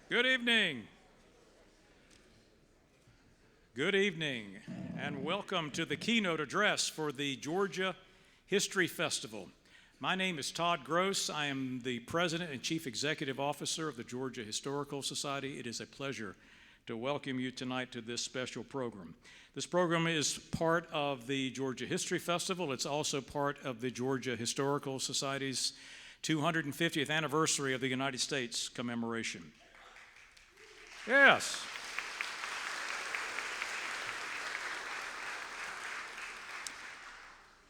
Good evening. Good evening, and welcome to the keynote address for the Georgia History Festival. My name is Todd Gross. I am the President and Chief Executive Officer of the Georgia Historical Society. It is a pleasure to welcome you tonight to this special program. This program is part of the Georgia History Festival. It's also part of the Georgia Historical Society's 250th anniversary of the United States commemoration. Yes.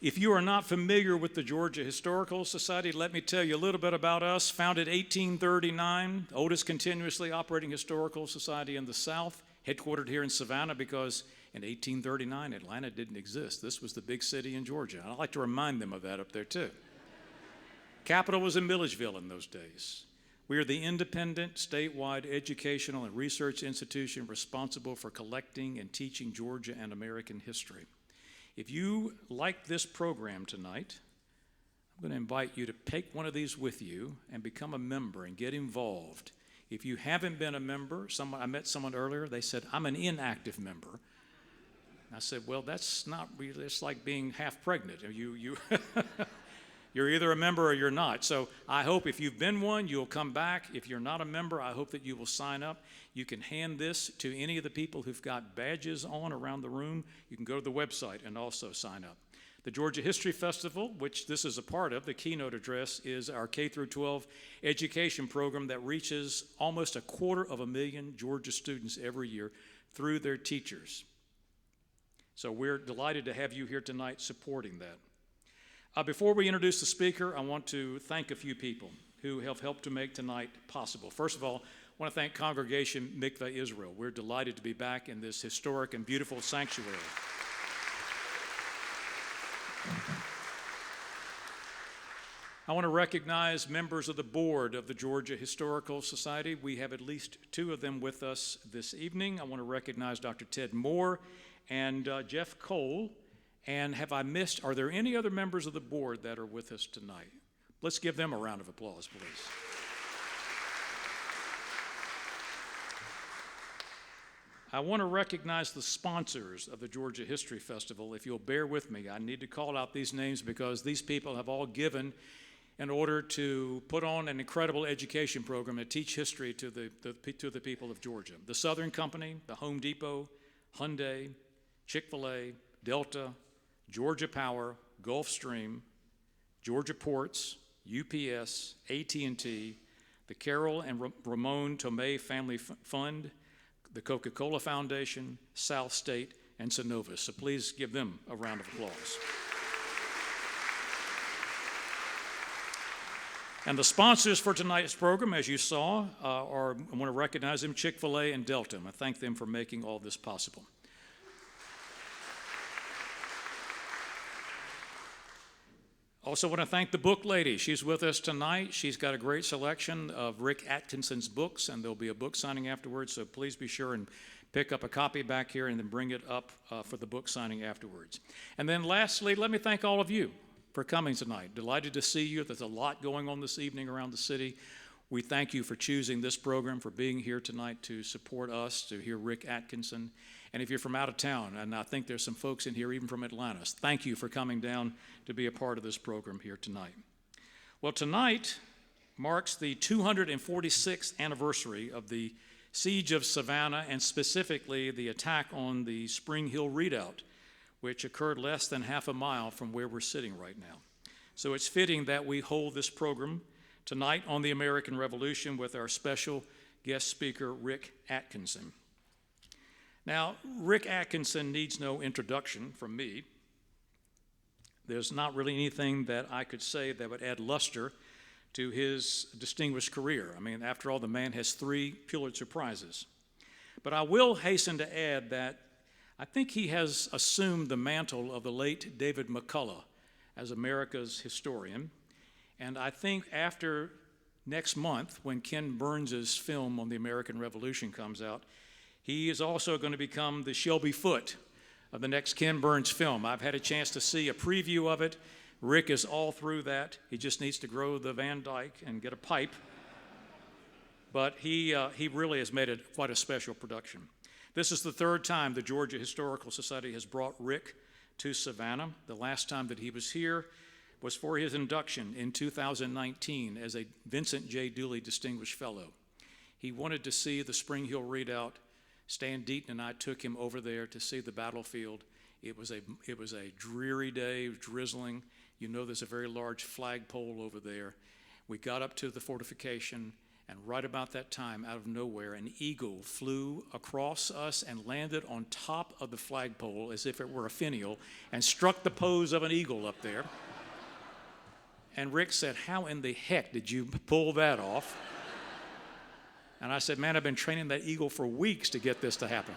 If you are not familiar with the Georgia Historical Society, let me tell you a little bit about us. Founded 1839, oldest continuously operating historical society in the South, headquartered here in Savannah because in 1839 Atlanta didn't exist. This was the big city in Georgia. I like to remind them of that up there too. Capital was in Milledgeville in those days. We are the independent, statewide educational and research institution responsible for collecting and teaching Georgia and American history. If you like this program tonight, I'm going to invite you to take one of these with you and become a member and get involved. If you haven't been a member, I met someone earlier, they said, I'm an inactive member. I said, well, that's not really, it's like being half pregnant. You're either a member or you're not. So I hope if you've been one, you'll come back. If you're not a member, I hope that you will sign up. You can hand this to any of the people who've got badges on around the room. You can go to the website and also sign up. The Georgia History Festival, which this is a part of, the keynote address, is our K-12 education program that reaches almost 250,000 Georgia students every year through their teachers. So we're delighted to have you here tonight supporting that. Before we introduce the speaker, I want to thank a few people who have helped to make tonight possible. First of all, I want to thank Congregation Mikveh Israel. We're delighted to be back in this historic and beautiful sanctuary. I want to recognize members of the board of the Georgia Historical Society. We have at least two of them with us this evening. I want to recognize Dr. Ted Moore and Jeff Cole. And have I missed, are there any other members of the board that are with us tonight? Let's give them a round of applause, please. I want to recognize the sponsors of the Georgia History Festival. If you'll bear with me, I need to call out these names because these people have all given in order to put on an incredible education program to teach history to the people of Georgia. The Southern Company, the Home Depot, Hyundai, Chick-fil-A, Delta, Georgia Power, Gulfstream, Georgia Ports, UPS, AT&T, the Carol and Ramon Tomei Family Fund, the Coca-Cola Foundation, South State, and Synovus. So please give them a round of applause. And the sponsors for tonight's program, as you saw, I want to recognize them, Chick-fil-A and Delta. I thank them for making all this possible. Also want to thank the book lady. She's with us tonight. She's got a great selection of Rick Atkinson's books, and there'll be a book signing afterwards, so please be sure and pick up a copy back here and then bring it up for the book signing afterwards. And then lastly, let me thank all of you for coming tonight. Delighted to see you. There's a lot going on this evening around the city. We thank you for choosing this program, for being here tonight to support us, to hear Rick Atkinson. And if you're from out of town, and I think there's some folks in here even from Atlanta, thank you for coming down to be a part of this program here tonight. Well, tonight marks the 246th anniversary of the Siege of Savannah, and specifically the attack on the Spring Hill Redoubt, which occurred less than half a mile from where we're sitting right now. So it's fitting that we hold this program tonight on the American Revolution with our special guest speaker, Rick Atkinson. Now, Rick Atkinson needs no introduction from me. There's not really anything that I could say that would add luster to his distinguished career. I mean, after all, the man has 3 Pulitzer Prizes. But I will hasten to add that I think he has assumed the mantle of the late David McCullough as America's historian. And I think after next month, when Ken Burns's film on the American Revolution comes out, he is also going to become the Shelby Foote of the next Ken Burns film. I've had a chance to see a preview of it. Rick is all through that. He just needs to grow the Van Dyke and get a pipe. but he really has made it quite a special production. This is the third time the Georgia Historical Society has brought Rick to Savannah. The last time that he was here was for his induction in 2019 as a Vincent J. Dooley Distinguished Fellow. He wanted to see the Spring Hill Redoubt. Stan Deaton and I took him over there to see the battlefield. It was a dreary day, it was drizzling. You know there's a very large flagpole over there. We got up to the fortification, and right about that time, out of nowhere, an eagle flew across us and landed on top of the flagpole as if it were a finial and struck the pose of an eagle up there. And Rick said, "How in the heck did you pull that off?" And I said, "Man, I've been training that eagle for weeks to get this to happen."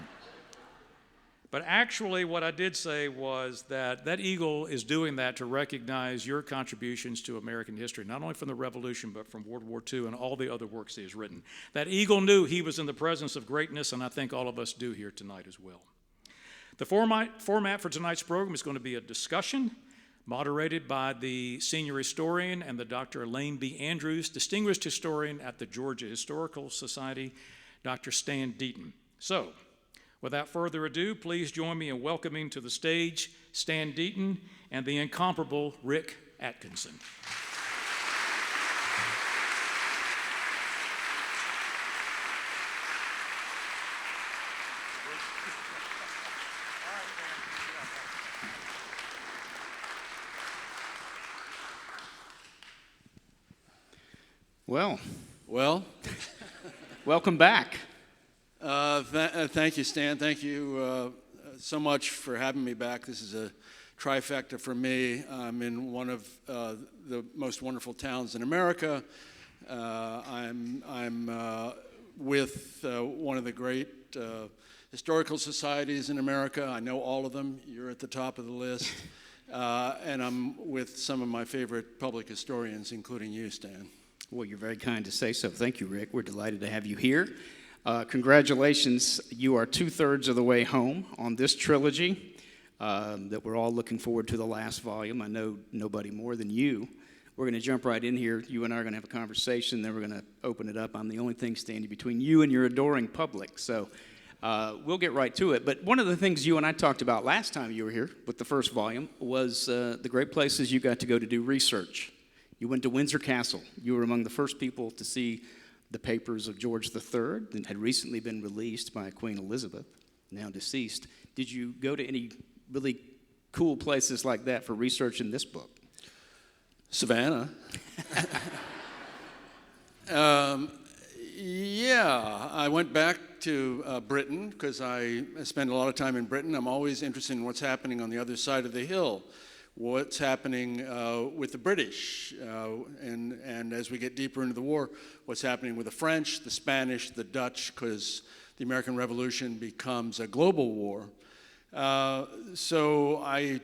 But actually, what I did say was that that eagle is doing that to recognize your contributions to American history, not only from the Revolution, but from World War II and all the other works he has written. That eagle knew he was in the presence of greatness, and I think all of us do here tonight as well. The format for tonight's program is going to be a discussion moderated by the senior historian and the Dr. Elaine B. Andrews, distinguished historian at the Georgia Historical Society, Dr. Stan Deaton. So, without further ado, please join me in welcoming to the stage Stan Deaton and the incomparable Rick Atkinson. Well, welcome back. Thank you, Stan. Thank you so much for having me back. This is a trifecta for me. I'm in one of the most wonderful towns in America. I'm with one of the great historical societies in America. I know all of them. You're at the top of the list. And I'm with some of my favorite public historians, including you, Stan. Well, you're very kind to say so. Thank you, Rick. We're delighted to have you here. Congratulations. You are 2/3 of the way home on this trilogy that we're all looking forward to the last volume. I know nobody more than you. We're going to jump right in here. You and I are going to have a conversation, then we're going to open it up. I'm the only thing standing between you and your adoring public, so we'll get right to it. But one of the things you and I talked about last time you were here with the first volume was the great places you got to go to do research. You went to Windsor Castle. You were among the first people to see the papers of George III that had recently been released by Queen Elizabeth, now deceased. Did you go to any really cool places like that for research in this book? Savannah. Yeah, I went back to Britain because I spend a lot of time in Britain. I'm always interested in what's happening on the other side of the hill. What's happening with the British, and as we get deeper into the war, what's happening with the French, the Spanish, the Dutch, because the American Revolution becomes a global war. So I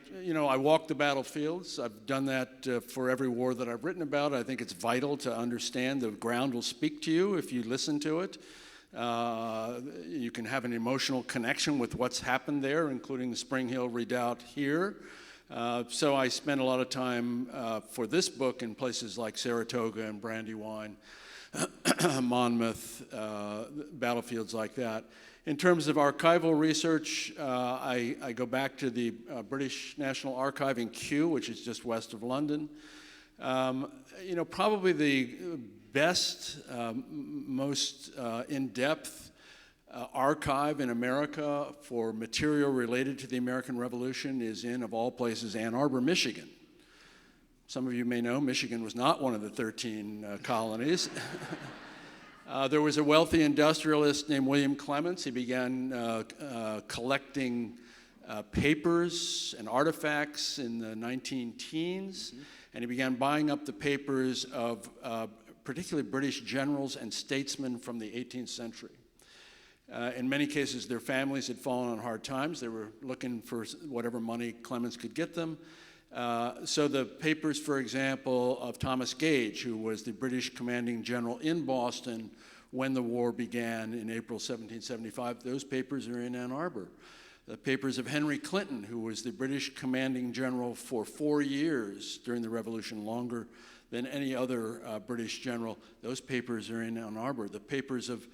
walk the battlefields. I've done that for every war that I've written about. I think it's vital to understand the ground will speak to you if you listen to it. You can have an emotional connection with what's happened there, including the Spring Hill Redoubt here. So I spent a lot of time for this book in places like Saratoga and Brandywine, Monmouth, battlefields like that. In terms of archival research, I go back to the British National Archive in Kew, which is just west of London. Probably the best, most in-depth archive in America for material related to the American Revolution is in, of all places, Ann Arbor, Michigan. Some of you may know Michigan was not one of the 13 colonies. There was a wealthy industrialist named William Clements. He began collecting papers and artifacts in the 19-teens, and he began buying up the papers of particularly British generals and statesmen from the 18th century. In many cases, their families had fallen on hard times. They were looking for whatever money Clements could get them. So the papers, for example, of Thomas Gage, who was the British commanding general in Boston when the war began in April 1775, those papers are in Ann Arbor. the papers of Henry Clinton, who was the British commanding general for 4 years during the Revolution, longer than any other British general. Those papers are in Ann Arbor. The papers of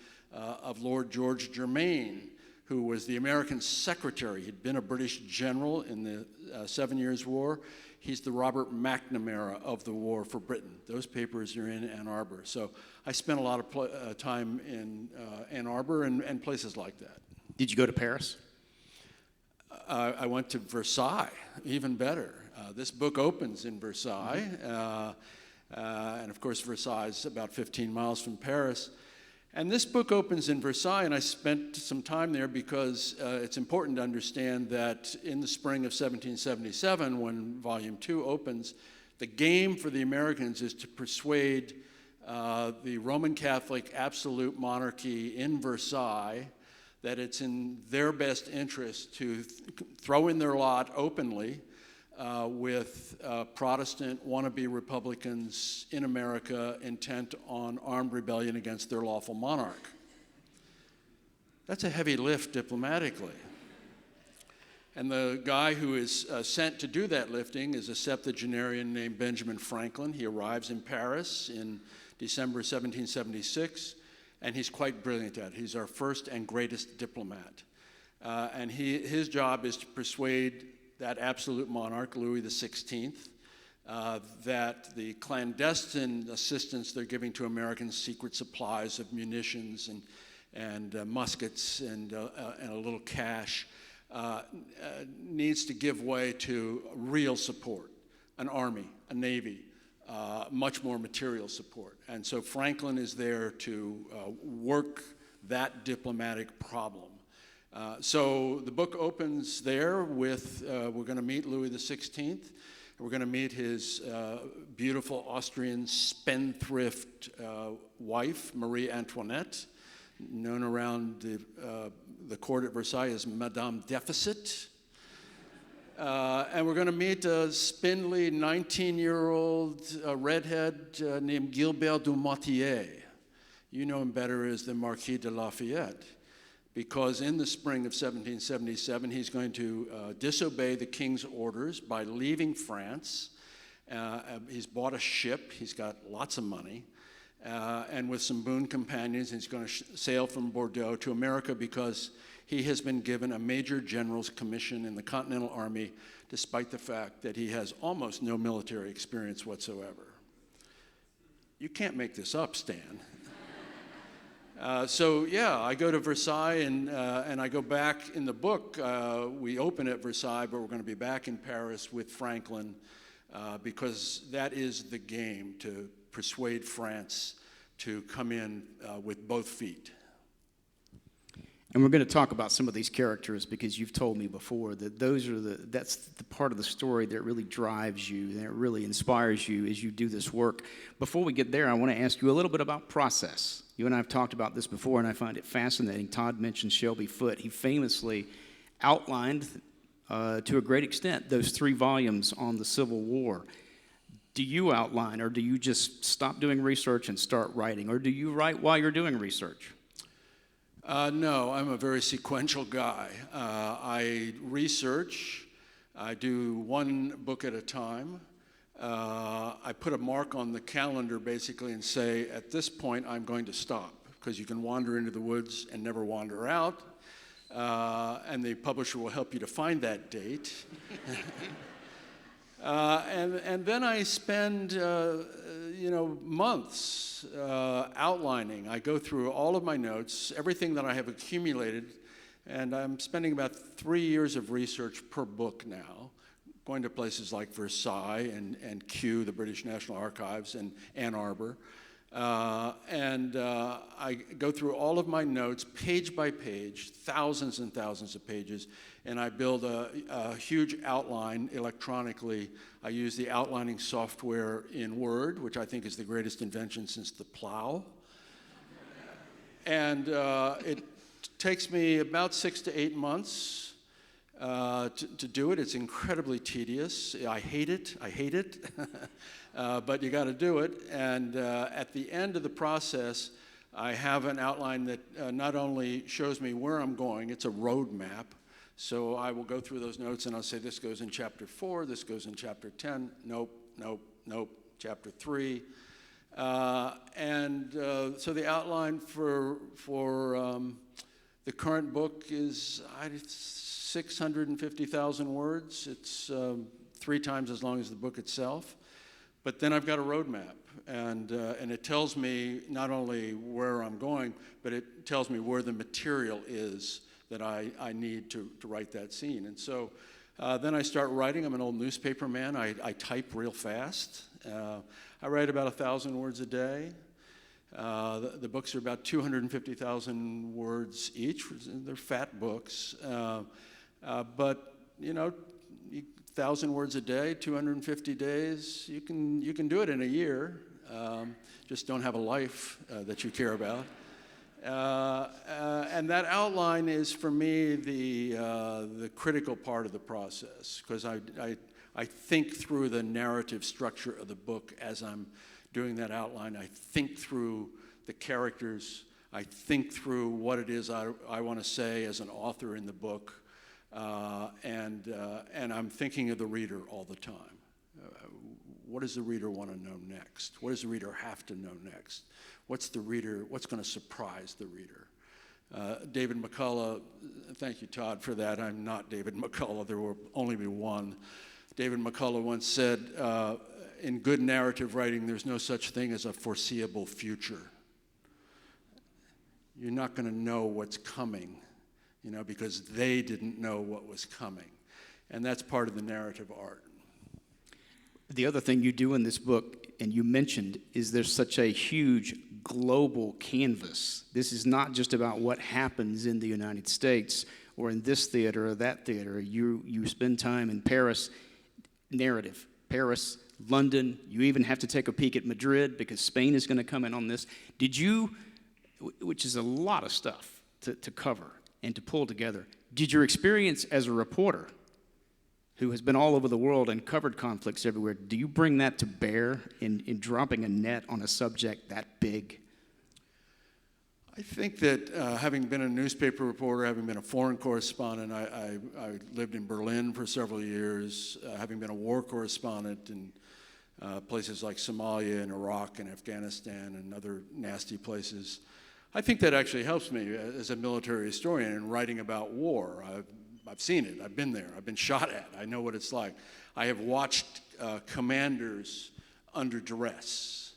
Lord George Germain, who was the American secretary. He'd been a British general in the 7 Years' War. He's the Robert McNamara of the war for Britain. Those papers are in Ann Arbor. So I spent a lot of time in Ann Arbor and places like that. Did you go to Paris? I went to Versailles, even better. This book opens in Versailles, and of course Versailles is about 15 miles from Paris. And this book opens in Versailles, and I spent some time there because it's important to understand that in the spring of 1777, when Volume 2 opens, the game for the Americans is to persuade the Roman Catholic absolute monarchy in Versailles that it's in their best interest to throw in their lot openly with Protestant wannabe Republicans in America intent on armed rebellion against their lawful monarch. That's a heavy lift diplomatically. And the guy who is sent to do that lifting is a septuagenarian named Benjamin Franklin. He arrives in Paris in December 1776. And he's quite brilliant at it. He's our first and greatest diplomat. And his job is to persuade that absolute monarch, Louis XVI, that the clandestine assistance they're giving to Americans, secret supplies of munitions and muskets and a little cash, needs to give way to real support, an army, a navy, much more material support. And so Franklin is there to work that diplomatic problem. So the book opens there with, we're going to meet Louis XVI. We're going to meet his beautiful Austrian spendthrift wife, Marie Antoinette, known around the court at Versailles as Madame Deficit. And we're going to meet a spindly 19-year-old redhead named Gilbert du Motier. You know him better as the Marquis de Lafayette, because in the spring of 1777, he's going to disobey the king's orders by leaving France. He's bought a ship. He's got lots of money. And with some boon companions, he's going to sail from Bordeaux to America because he has been given a major general's commission in the Continental Army, despite the fact that he has almost no military experience whatsoever. You can't make this up, Stan. So yeah, I go to Versailles and I go back in the book. We open at Versailles, but we're going to be back in Paris with Franklin because that is the game, to persuade France to come in with both feet. And we're going to talk about some of these characters because you've told me before that that's the part of the story that really drives you, that really inspires you as you do this work. Before we get there, I want to ask you a little bit about process. You and I have talked about this before, and I find it fascinating. Todd mentioned Shelby Foote. He famously outlined, to a great extent, those 3 volumes on the Civil War. Do you outline, or do you just stop doing research and start writing, or do you write while you're doing research? No, I'm a very sequential guy. I research. I do one book at a time. I put a mark on the calendar basically and say, at this point, I'm going to stop, because you can wander into the woods and never wander out, and the publisher will help you to find that date. And then I spend, months outlining. I go through all of my notes, everything that I have accumulated, and I'm spending about 3 years of research per book now, going to places like Versailles and Kew, the British National Archives, and Ann Arbor. I go through all of my notes, page by page, thousands and thousands of pages, and I build a huge outline electronically. I use the outlining software in Word, which I think is the greatest invention since the plow. And it takes me about 6 to 8 months to do it. It's incredibly tedious. I hate it. But you got to do it. And at the end of the process, I have an outline that not only shows me where I'm going, it's a road map So I will go through those notes and I'll say, this goes in chapter 4, this goes in chapter 10, nope, nope, nope, chapter 3. So the outline for the current book is 650,000 words. It's 3 times as long as the book itself. But then I've got a roadmap, and it tells me not only where I'm going, but it tells me where the material is that I need to write that scene. And so then I start writing. I'm an old newspaper man. I type real fast. I write about 1,000 words a day. The books are about 250,000 words each. They're fat books. But, 1,000 words a day, 250 days, you can do it in a year. Just don't have a life that you care about. And that outline is, for me, the critical part of the process, because I think through the narrative structure of the book as I'm doing that outline. I think through the characters. I think through what it is I want to say as an author in the book. And I'm thinking of the reader all the time. What does the reader want to know next? What does the reader have to know next? What's going to surprise the reader? David McCullough, thank you, Todd, for that. I'm not David McCullough. There will only be one. David McCullough once said, in good narrative writing, there's no such thing as a foreseeable future. You're not going to know what's coming, because they didn't know what was coming. And that's part of the narrative art. The other thing you do in this book, and you mentioned, is there's such a huge global canvas. This is not just about what happens in the United States or in this theater or that theater. You spend time in Paris, narrative, Paris, London. You even have to take a peek at Madrid because Spain is going to come in on this. Did you, which is a lot of stuff to cover and to pull together, did your experience as a reporter who has been all over the world and covered conflicts everywhere, do you bring that to bear in dropping a net on a subject that big? I think that having been a newspaper reporter, having been a foreign correspondent, I lived in Berlin for several years, having been a war correspondent in places like Somalia and Iraq and Afghanistan and other nasty places. I think that actually helps me as a military historian in writing about war. I've seen it. I've been there. I've been shot at. I know what it's like. I have watched commanders under duress.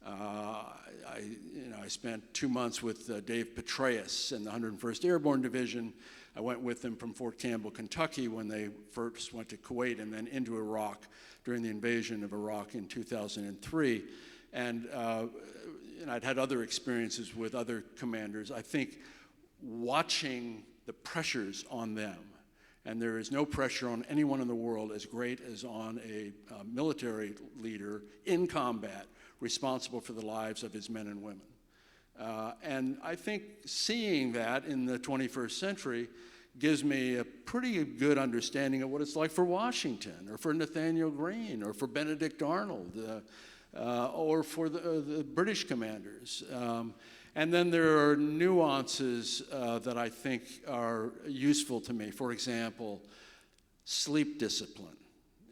I spent 2 months with Dave Petraeus in the 101st Airborne Division. I went with them from Fort Campbell, Kentucky, when they first went to Kuwait and then into Iraq during the invasion of Iraq in 2003. And I'd had other experiences with other commanders. I think watching the pressures on them, and there is no pressure on anyone in the world as great as on a military leader in combat responsible for the lives of his men and women. And I think seeing that in the 21st century gives me a pretty good understanding of what it's like for Washington, or for Nathaniel Greene, or for Benedict Arnold, or for the British commanders. And then there are nuances that I think are useful to me. For example, sleep discipline.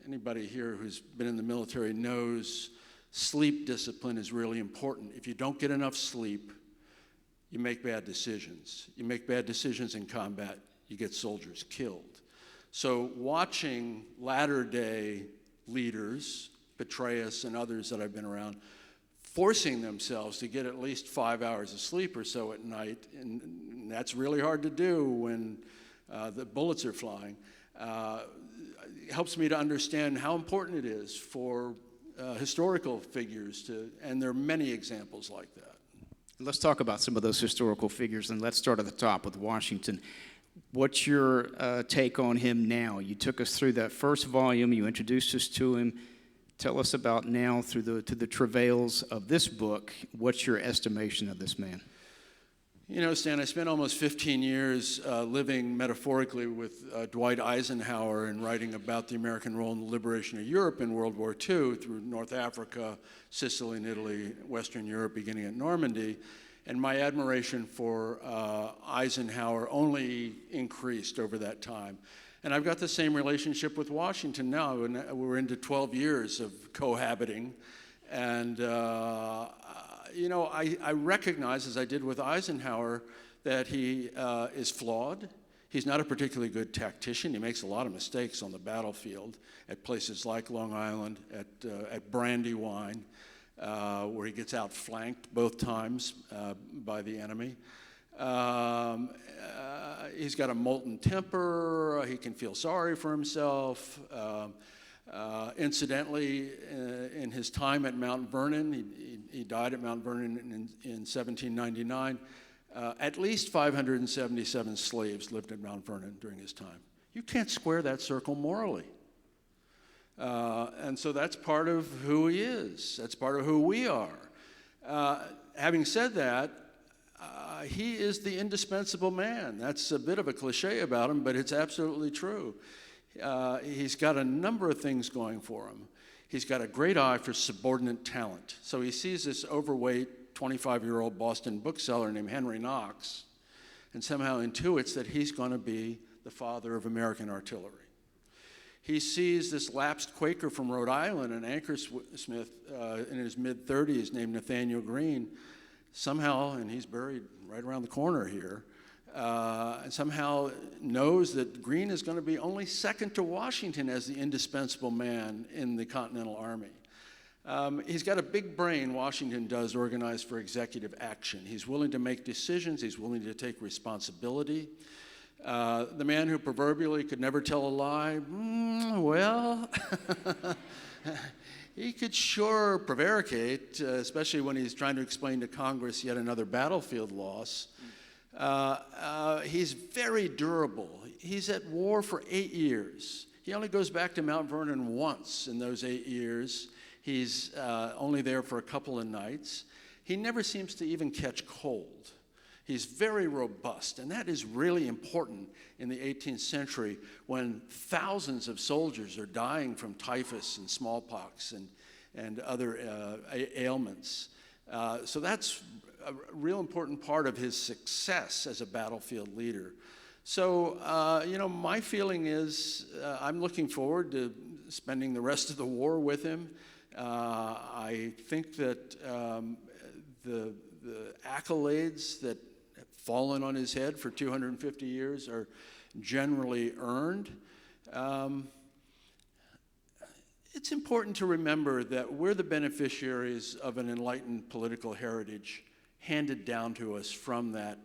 Anybody here who's been in the military knows sleep discipline is really important. If you don't get enough sleep, you make bad decisions. You make bad decisions in combat, you get soldiers killed. So watching latter-day leaders, Petraeus and others that I've been around, forcing themselves to get at least 5 hours of sleep or so at night, and that's really hard to do when the bullets are flying, helps me to understand how important it is for historical figures and there are many examples like that. Let's talk about some of those historical figures, and let's start at the top with Washington. What's your take on him now? You took us through that first volume, you introduced us to him. Tell us about now through the travails of this book. What's your estimation of this man? Stan, I spent almost 15 years living metaphorically with Dwight Eisenhower and writing about the American role in the liberation of Europe in World War II through North Africa, Sicily and Italy, Western Europe, beginning at Normandy. And my admiration for Eisenhower only increased over that time. And I've got the same relationship with Washington now, and we're into 12 years of cohabiting. And, I recognize, as I did with Eisenhower, that he is flawed. He's not a particularly good tactician. He makes a lot of mistakes on the battlefield at places like Long Island, at Brandywine, where he gets outflanked both times by the enemy. He's got a molten temper. He can feel sorry for himself. Incidentally, in his time at Mount Vernon, he died at Mount Vernon in 1799. At least 577 slaves lived at Mount Vernon during his time. You can't square that circle morally. And so that's part of who he is. That's part of who we are. Having said that, he is the indispensable man. That's a bit of a cliche about him, but it's absolutely true. He's got a number of things going for him. He's got a great eye for subordinate talent. So he sees this overweight 25-year-old Boston bookseller named Henry Knox and somehow intuits that he's going to be the father of American artillery. He sees this lapsed Quaker from Rhode Island, an anchorsmith in his mid-30s named Nathaniel Greene, somehow, and he's buried right around the corner here, and somehow knows that Greene is going to be only second to Washington as the indispensable man in the Continental Army. He's got a big brain, Washington does, organized for executive action. He's willing to make decisions. He's willing to take responsibility. The man who proverbially could never tell a lie, well, he could sure prevaricate, especially when he's trying to explain to Congress yet another battlefield loss. He's very durable. He's at war for 8 years. He only goes back to Mount Vernon once in those 8 years. He's only there for a couple of nights. He never seems to even catch cold. He's very robust, and that is really important in the 18th century when thousands of soldiers are dying from typhus and smallpox and other ailments. So that's a real important part of his success as a battlefield leader. So, my feeling is I'm looking forward to spending the rest of the war with him. I think that the accolades that have fallen on his head for 250 years are generally earned. It's important to remember that we're the beneficiaries of an enlightened political heritage handed down to us from that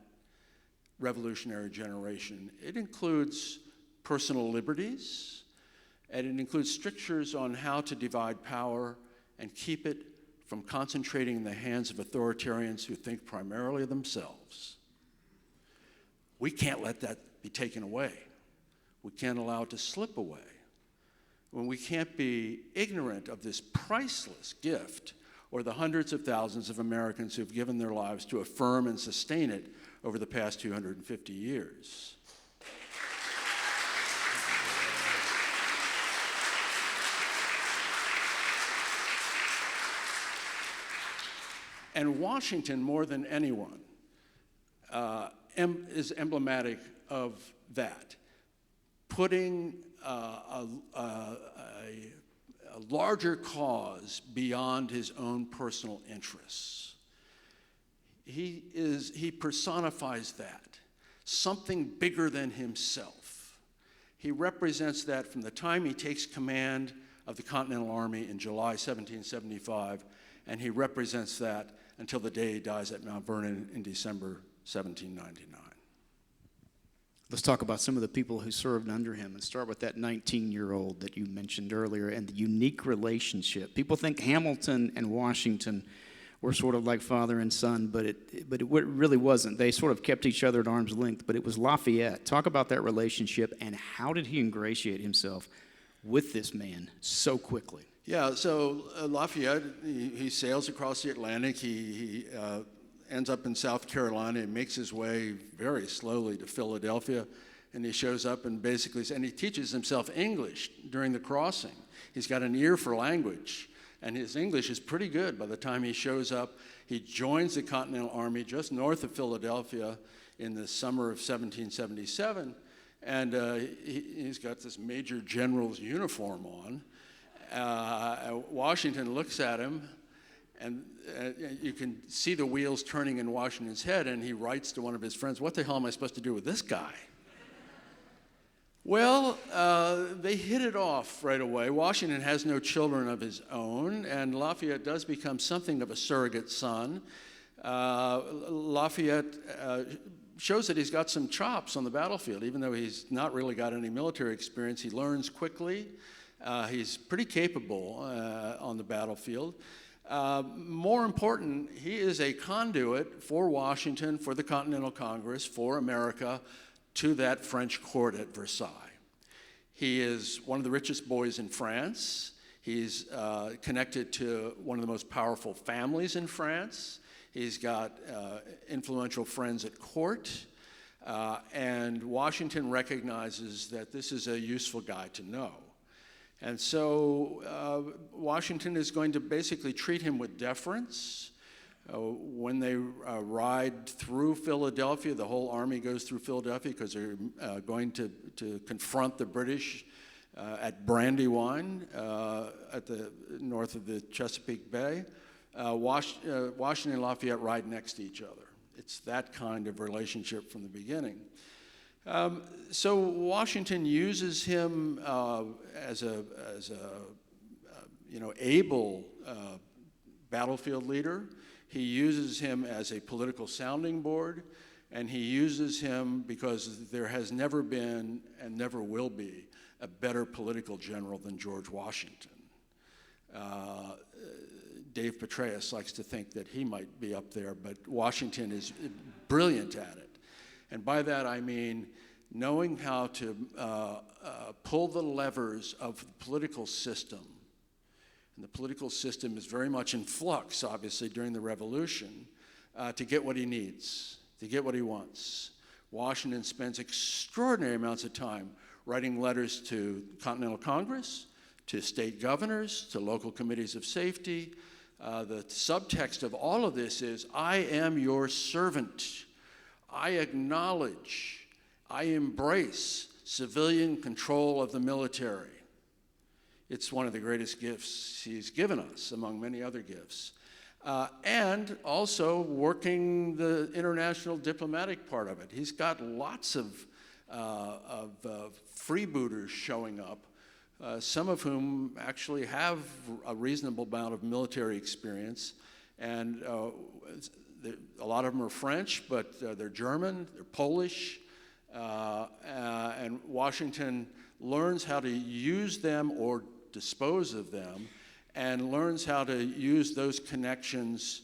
revolutionary generation. It includes personal liberties, and it includes strictures on how to divide power and keep it from concentrating in the hands of authoritarians who think primarily of themselves. We can't let that be taken away. We can't allow it to slip away. When we can't be ignorant of this priceless gift or the hundreds of thousands of Americans who've given their lives to affirm and sustain it over the past 250 years. And Washington, more than anyone, is emblematic of that. Putting a larger cause beyond his own personal interests. He personifies that, something bigger than himself. He represents that from the time he takes command of the Continental Army in July 1775, and he represents that until the day he dies at Mount Vernon in December 1799. Let's talk about some of the people who served under him and start with that 19-year-old that you mentioned earlier and the unique relationship. People think Hamilton and Washington were sort of like father and son, but it really wasn't. They sort of kept each other at arm's length, but it was Lafayette. Talk about that relationship and how did he ingratiate himself with this man so quickly? Yeah, so Lafayette, he sails across the Atlantic. He ends up in South Carolina and makes his way very slowly to Philadelphia. And he shows up and basically, and he teaches himself English during the crossing. He's got an ear for language. and his English is pretty good by the time he shows up. He joins the Continental Army just north of Philadelphia in the summer of 1777, and he's got this major general's uniform on. Washington looks at him, and you can see the wheels turning in Washington's head, and he writes to one of his friends, "What the hell am I supposed to do with this guy?" Well, they hit it off right away. Washington has no children of his own, and Lafayette does become something of a surrogate son. Lafayette shows that he's got some chops on the battlefield, even though he's not really got any military experience. He learns quickly. He's pretty capable on the battlefield. More important, he is a conduit for Washington, for the Continental Congress, for America, to that French court at Versailles. He is one of the richest boys in France. He's connected to one of the most powerful families in France. He's got influential friends at court. And Washington recognizes that this is a useful guy to know. And so Washington is going to basically treat him with deference. When they ride through Philadelphia, the whole army goes through Philadelphia because they're going to confront the British at Brandywine at the north of the Chesapeake Bay. Washington and Lafayette ride next to each other. It's that kind of relationship from the beginning. So Washington uses him as a able battlefield leader. He uses him as a political sounding board, and he uses him because there has never been and never will be a better political general than George Washington. Dave Petraeus likes to think that he might be up there, but Washington is brilliant at it. And by that I mean knowing how to pull the levers of the political system. And the political system is very much in flux, obviously, during the Revolution, to get what he needs, to get what he wants. Washington spends extraordinary amounts of time writing letters to Continental Congress, to state governors, to local committees of safety. The subtext of all of this is, I am your servant. I acknowledge, I embrace civilian control of the military. It's one of the greatest gifts he's given us, among many other gifts. And also working the international diplomatic part of it. He's got lots of freebooters showing up, some of whom actually have a reasonable amount of military experience. And a lot of them are French, but they're German, they're Polish. And Washington learns how to use them or dispose of them, and learns how to use those connections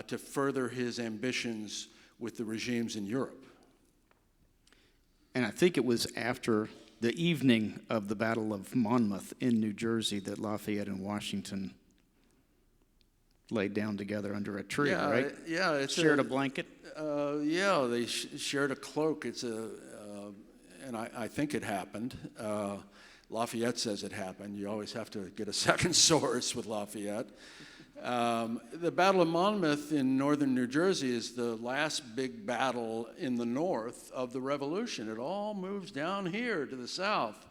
to further his ambitions with the regimes in Europe. And I think it was after the evening of the Battle of Monmouth in New Jersey that Lafayette and Washington laid down together under a tree, right? Yeah, it's shared a blanket. Yeah, they shared a cloak. And I think it happened. Lafayette says it happened. You always have to get a second source with Lafayette. The Battle of Monmouth in northern New Jersey is the last big battle in the north of the Revolution. It all moves down here to the south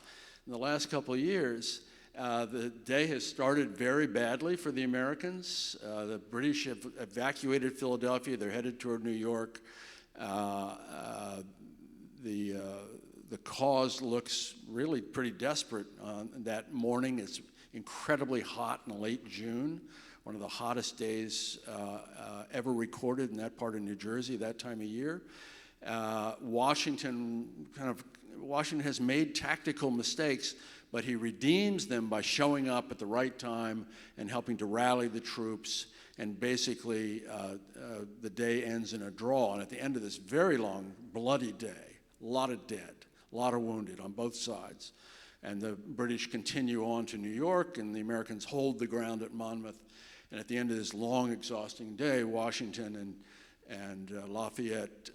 in the last couple of years. The day has started very badly for the Americans. The British have evacuated Philadelphia. They're headed toward New York. The cause looks really pretty desperate that morning. It's incredibly hot in late June, one of the hottest days ever recorded in that part of New Jersey that time of year. Washington has made tactical mistakes, but he redeems them by showing up at the right time and helping to rally the troops. And basically, the day ends in a draw. And at the end of this very long, bloody day, a lot of dead, a lot of wounded on both sides. And the British continue on to New York, and the Americans hold the ground at Monmouth. And at the end of this long, exhausting day, Washington and Lafayette,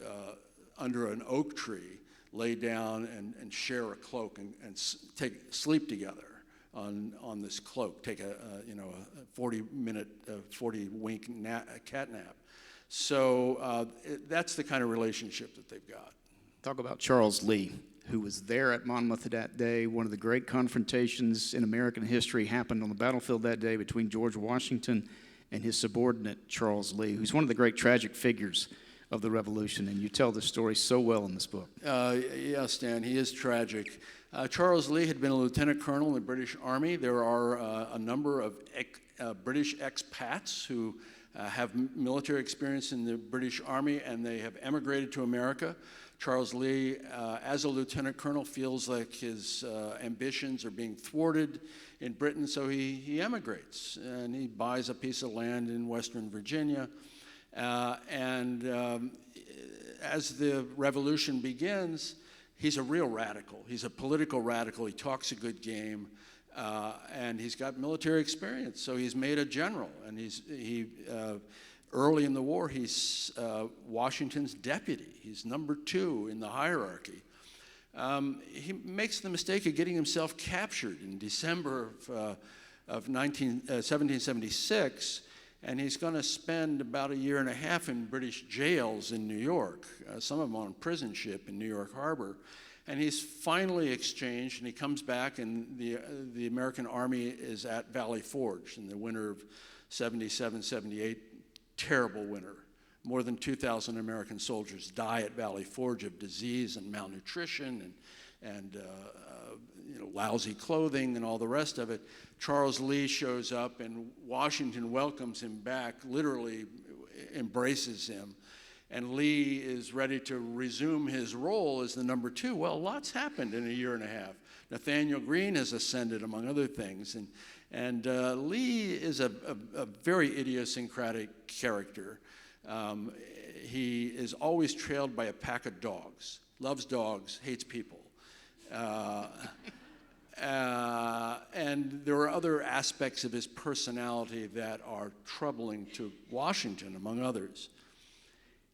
under an oak tree, lay down and share a cloak and sleep together. on this cloak, take a 40-minute, 40-wink cat nap. So that's the kind of relationship that they've got. Talk about Charles Lee, who was there at Monmouth that day. One of the great confrontations in American history happened on the battlefield that day between George Washington and his subordinate, Charles Lee, who's one of the great tragic figures of the Revolution, and you tell the story so well in this book. Yes, Dan, he is tragic. Charles Lee had been a lieutenant colonel in the British Army. There are a number of British expats who have military experience in the British Army, and they have emigrated to America. Charles Lee, as a lieutenant colonel, feels like his ambitions are being thwarted in Britain, so he emigrates, and he buys a piece of land in Western Virginia. As the revolution begins, he's a real radical. He's a political radical. He talks a good game, and he's got military experience. So he's made a general, and early in the war, he's Washington's deputy. He's number 2 in the hierarchy. He makes the mistake of getting himself captured in December of 1776. And he's going to spend about a year and a half in British jails in New York, some of them on prison ship in New York Harbor. And he's finally exchanged, and he comes back, and the American Army is at Valley Forge in the winter of 77, 78. Terrible winter. More than 2,000 American soldiers die at Valley Forge of disease and malnutrition and lousy clothing and all the rest of it. Charles Lee shows up, and Washington welcomes him back, literally embraces him. And Lee is ready to resume his role as the number 2. Well, lots happened in a year and a half. Nathaniel Greene has ascended, among other things. And Lee is a very idiosyncratic character. He is always trailed by a pack of dogs, loves dogs, hates people. And there are other aspects of his personality that are troubling to Washington, among others.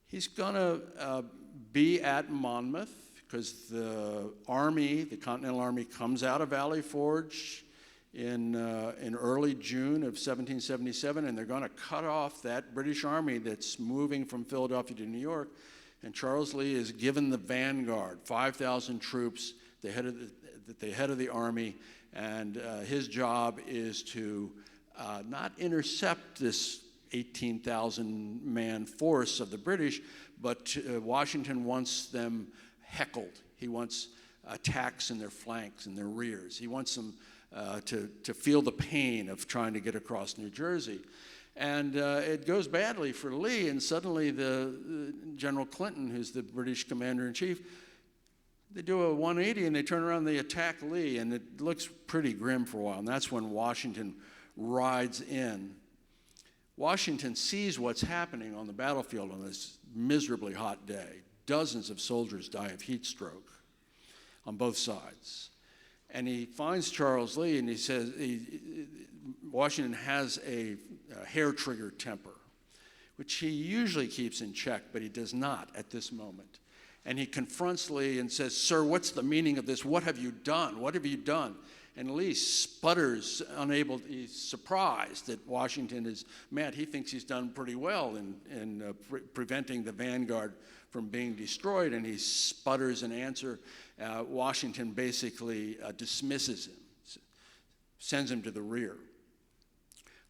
He's going to be at Monmouth because the Army, the Continental Army, comes out of Valley Forge in early June of 1777, and they're going to cut off that British Army that's moving from Philadelphia to New York. And Charles Lee is given the vanguard, 5,000 troops, the head of the army, and his job is to not intercept this 18,000-man force of the British, but Washington wants them heckled. He wants attacks in their flanks and their rears. He wants them to feel the pain of trying to get across New Jersey. And it goes badly for Lee, and suddenly the General Clinton, who's the British commander-in-chief, they do a 180 and they turn around and they attack Lee, and it looks pretty grim for a while, and that's when Washington rides in. Washington sees what's happening on the battlefield on this miserably hot day. Dozens of soldiers die of heat stroke on both sides. And he finds Charles Lee, and he says, Washington has a hair trigger temper, which he usually keeps in check, but he does not at this moment. And he confronts Lee and says, "Sir, what's the meaning of this? What have you done? What have you done?" And Lee sputters, he's surprised that Washington is mad. He thinks he's done pretty well in preventing the vanguard from being destroyed, and he sputters an answer. Washington basically dismisses him, sends him to the rear.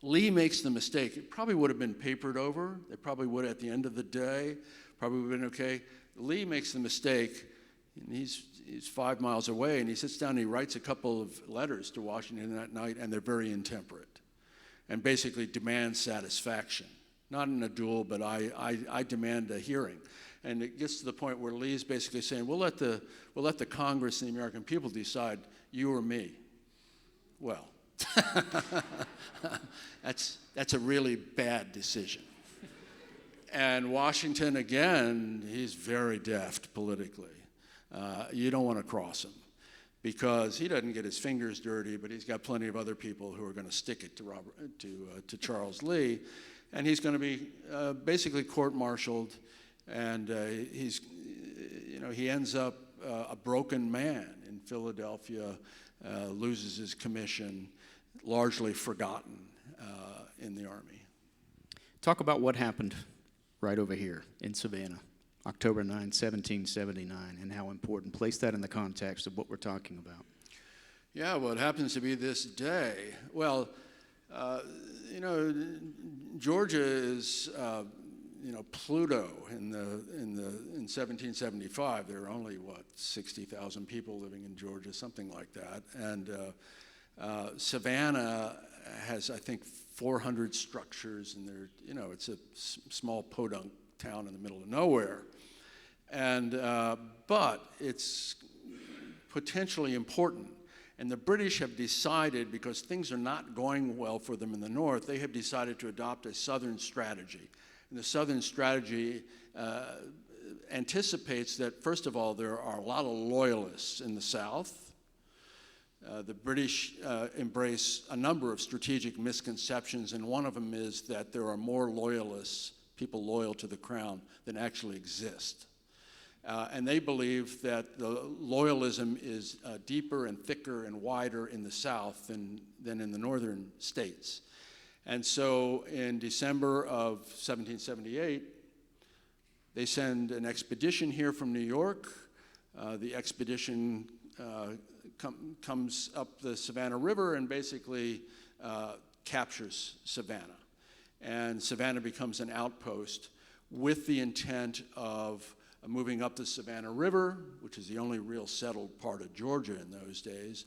Lee makes the mistake. It probably would have been papered over. They probably would, at the end of the day, probably would have been okay. Lee makes the mistake, and he's 5 miles away, and he sits down and he writes a couple of letters to Washington that night, and they're very intemperate, and basically demands satisfaction. Not in a duel, but I demand a hearing. And it gets to the point where Lee's basically saying, we'll let the Congress and the American people decide, you or me. Well, that's a really bad decision. And Washington, again, he's very deft politically. You don't want to cross him because he doesn't get his fingers dirty, but he's got plenty of other people who are going to stick it to Charles Lee, and he's going to be basically court-martialed, and he ends up a broken man in Philadelphia, loses his commission, largely forgotten in the Army. Talk about what happened right over here in Savannah, October 9, 1779, and how important. Place that in the context of what we're talking about. Yeah, well, it happens to be this day. Well, Georgia is, Pluto in 1775. There were only, 60,000 people living in Georgia, something like that. And Savannah has, I think, 400 structures, and it's a small podunk town in the middle of nowhere. And but it's potentially important. And the British have decided, because things are not going well for them in the north, they have decided to adopt a southern strategy. And the southern strategy anticipates that, first of all, there are a lot of loyalists in the south. The British embrace a number of strategic misconceptions, and one of them is that there are more loyalists, people loyal to the crown, than actually exist. And they believe that the loyalism is deeper and thicker and wider in the South than in the northern states. And so in December of 1778, they send an expedition here from New York. The expedition comes up the Savannah River and basically captures Savannah. And Savannah becomes an outpost with the intent of moving up the Savannah River, which is the only real settled part of Georgia in those days,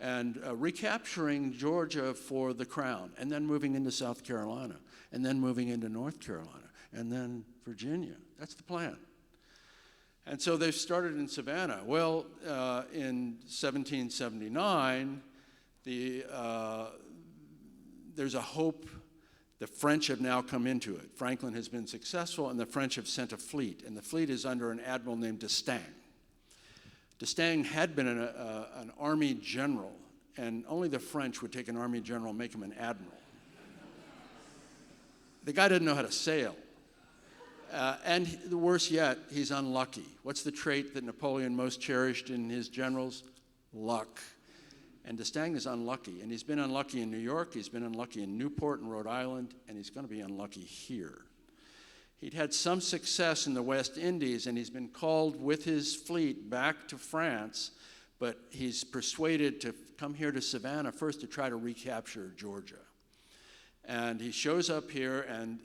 and recapturing Georgia for the crown, and then moving into South Carolina, and then moving into North Carolina, and then Virginia. That's the plan. And so they've started in Savannah. Well, in 1779, there's a hope. The French have now come into it. Franklin has been successful, and the French have sent a fleet, and the fleet is under an admiral named D'Estaing. D'Estaing had been an army general, and only the French would take an army general and make him an admiral. The guy didn't know how to sail. And worse yet, he's unlucky. What's the trait that Napoleon most cherished in his generals? Luck. And D'Estaing is unlucky, and he's been unlucky in New York, he's been unlucky in Newport and Rhode Island, and he's going to be unlucky here. He'd had some success in the West Indies, and he's been called with his fleet back to France, but he's persuaded to come here to Savannah first to try to recapture Georgia. And he shows up here, and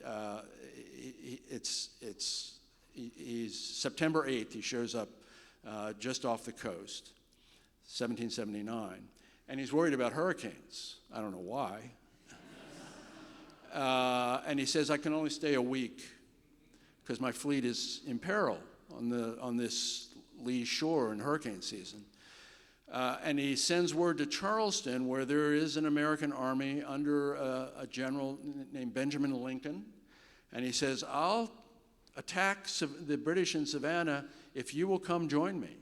he's September 8th, he shows up just off the coast, 1779. And he's worried about hurricanes. I don't know why. And he says, I can only stay a week because my fleet is in peril on this lee shore in hurricane season. And he sends word to Charleston, where there is an American army under a general named Benjamin Lincoln. And he says, I'll attack the British in Savannah if you will come join me.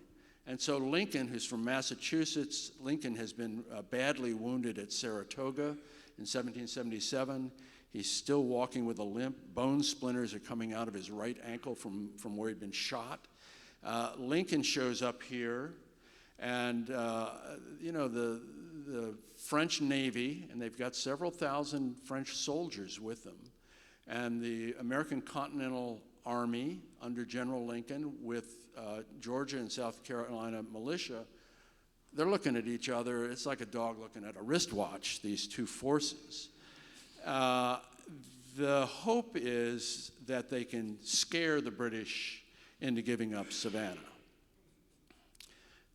And so Lincoln, who's from Massachusetts, Lincoln has been badly wounded at Saratoga in 1777. He's still walking with a limp. Bone splinters are coming out of his right ankle from where he'd been shot. Lincoln shows up here, and the French Navy, and they've got several thousand French soldiers with them, and the American Continental Army under General Lincoln with Georgia and South Carolina militia, they're looking at each other. It's like a dog looking at a wristwatch, these two forces. The hope is that they can scare the British into giving up Savannah.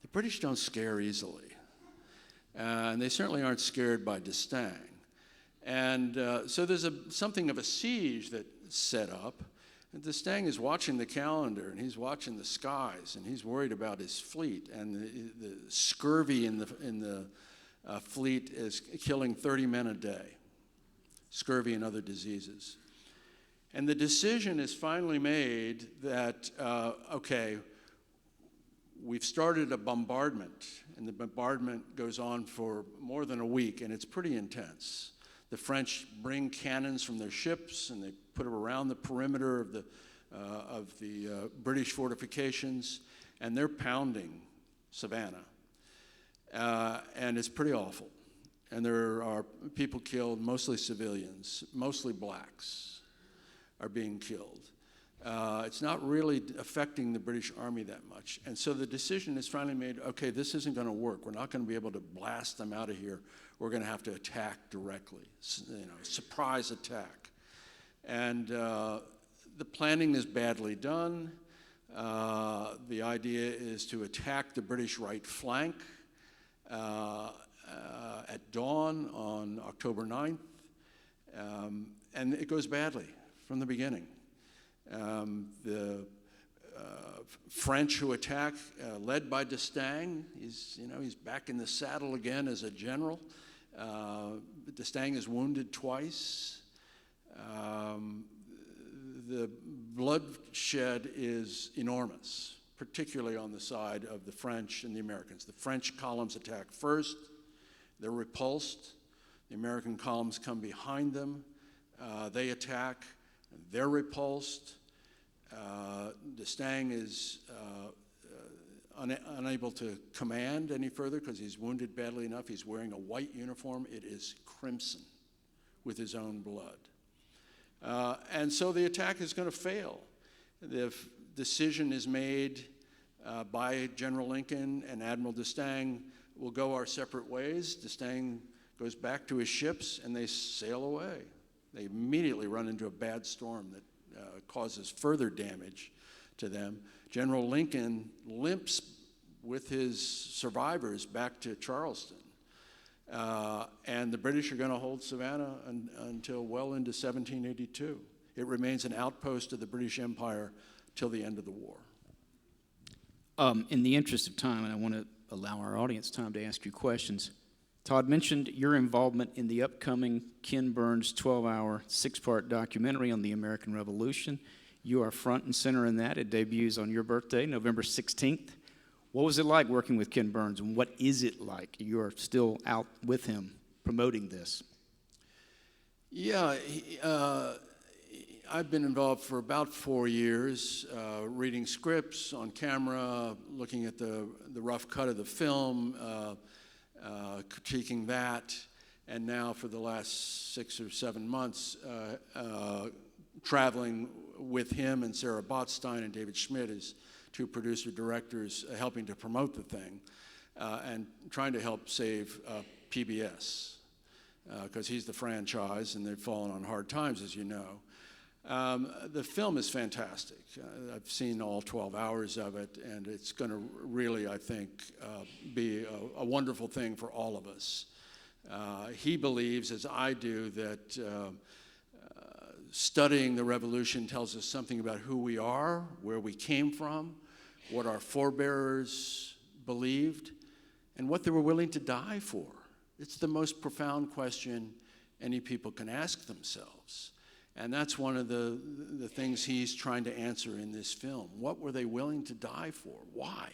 The British don't scare easily, and they certainly aren't scared by D'Estaing. And so there's something of a siege that's set up. And D'Estaing is watching the calendar, and he's watching the skies, and he's worried about his fleet. And the scurvy in the fleet is killing 30 men a day, scurvy and other diseases. And the decision is finally made that, okay, we've started a bombardment, and the bombardment goes on for more than a week, and it's pretty intense. The French bring cannons from their ships, and they put them around the perimeter of the British fortifications, and they're pounding Savannah. and it's pretty awful. And there are people killed, mostly civilians, mostly blacks are being killed. It's not really affecting the British Army that much. And so the decision is finally made, okay, this isn't going to work. We're not going to be able to blast them out of here. We're going to have to attack directly, surprise attack. And the planning is badly done. The idea is to attack the British right flank at dawn on October 9th. And it goes badly from the beginning. The French who attack, led by D'Estaing, he's back in the saddle again as a general. D'Estaing is wounded twice. The bloodshed is enormous, particularly on the side of the French and the Americans. The French columns attack first. They're repulsed. The American columns come behind them. They attack. They're repulsed. D'Estaing is unable to command any further because he's wounded badly enough. He's wearing a white uniform. It is crimson with his own blood. And so the attack is going to fail. The decision is made by General Lincoln and Admiral D'Estaing, we'll go our separate ways. D'Estaing goes back to his ships and they sail away. They immediately run into a bad storm that causes further damage to them. General Lincoln limps with his survivors back to Charleston. And the British are going to hold Savannah until well into 1782. It remains an outpost of the British Empire till the end of the war. In the interest of time, and I want to allow our audience time to ask you questions, Todd mentioned your involvement in the upcoming Ken Burns 12-hour, 6-part documentary on the American Revolution. You are front and center in that. It debuts on your birthday, November 16th. What was it like working with Ken Burns, and what is it like? You are still out with him promoting this. Yeah, I've been involved for about 4 years, reading scripts on camera, looking at the rough cut of the film, critiquing that, and now for the last 6 or 7 months, traveling with him and Sarah Botstein and David Schmidt as two producer-directors, helping to promote the thing, and trying to help save PBS, because he's the franchise and they've fallen on hard times, as you know. The film is fantastic. I've seen all 12 hours of it, and it's going to really, I think, be a wonderful thing for all of us. He believes, as I do, that studying the Revolution tells us something about who we are, where we came from, what our forebears believed, and what they were willing to die for. It's the most profound question any people can ask themselves. And that's one of the things he's trying to answer in this film. What were they willing to die for? Why?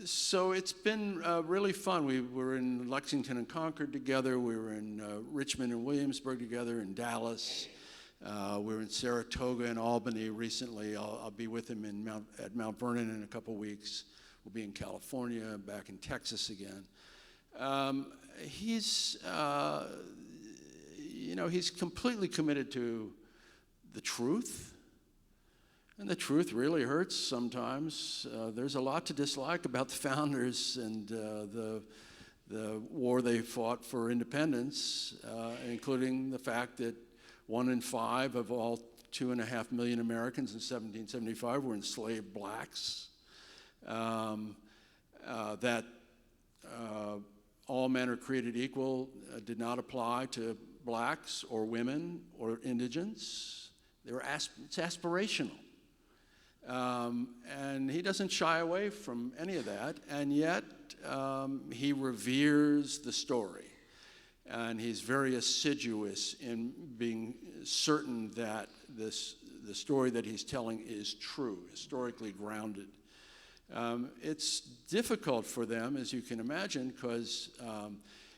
So it's been really fun. We were in Lexington and Concord together. We were in Richmond and Williamsburg together, in Dallas. We were in Saratoga and Albany recently. I'll be with him at Mount Vernon in a couple weeks. We'll be in California, back in Texas again. He's completely committed to the truth, and the truth really hurts sometimes. There's a lot to dislike about the founders and the war they fought for independence, including the fact that 1 in 5 of all 2.5 million Americans in 1775 were enslaved blacks, that all men are created equal did not apply to blacks or women or indigents. It's aspirational. And he doesn't shy away from any of that, and yet he reveres the story. And he's very assiduous in being certain that the story that he's telling is true, historically grounded. It's difficult for them, as you can imagine, because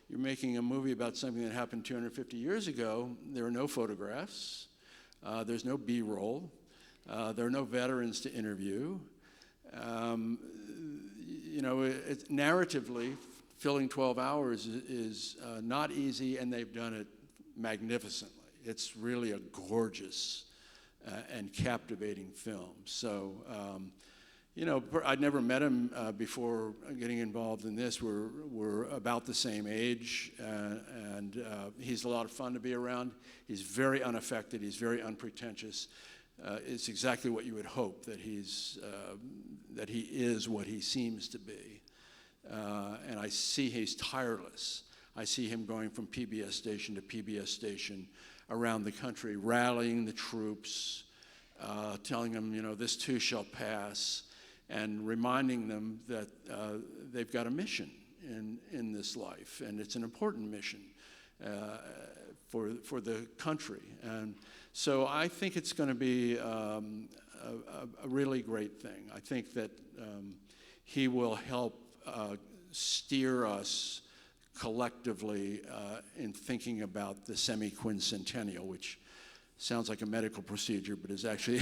you're making a movie about something that happened 250 years ago. There are no photographs. There's no B-roll. There are no veterans to interview. narratively, filling 12 hours is not easy, and they've done it magnificently. It's really a gorgeous and captivating film. So, I'd never met him before getting involved in this. We're about the same age, and he's a lot of fun to be around. He's very unaffected. He's very unpretentious. It's exactly what you would hope, that he is what he seems to be. And I see he's tireless. I see him going from PBS station to PBS station around the country, rallying the troops, telling them, this too shall pass, and reminding them that they've got a mission in this life, and it's an important mission for the country. And so I think it's going to be a really great thing. I think that he will help steer us collectively in thinking about the semi-quincentennial, which sounds like a medical procedure, but is actually